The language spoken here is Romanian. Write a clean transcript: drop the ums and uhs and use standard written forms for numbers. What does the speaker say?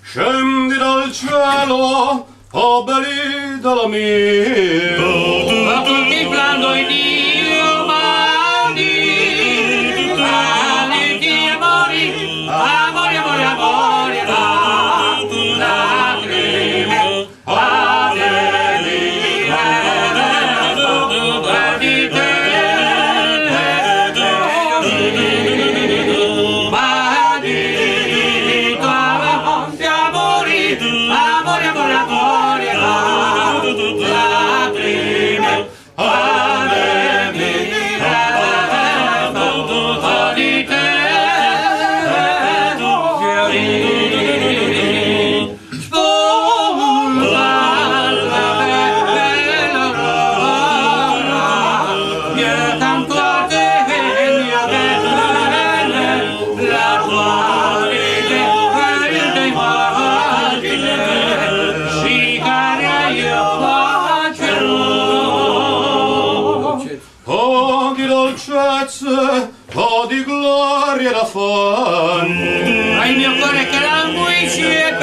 Scendi dal cielo, oh belli dalla mia, moltiplicando i umani, valenti amori, amori, amori, amori, lacrime, di te, ma di tua amori, amori, amori, amori, lacrime, di te, sposa la bella aurora, io canto a te, mia bella, la tua vita è immagine, sicaria io bacerò. oh di dolcezze, oh di gloria da fan. Al mio cuore che languisce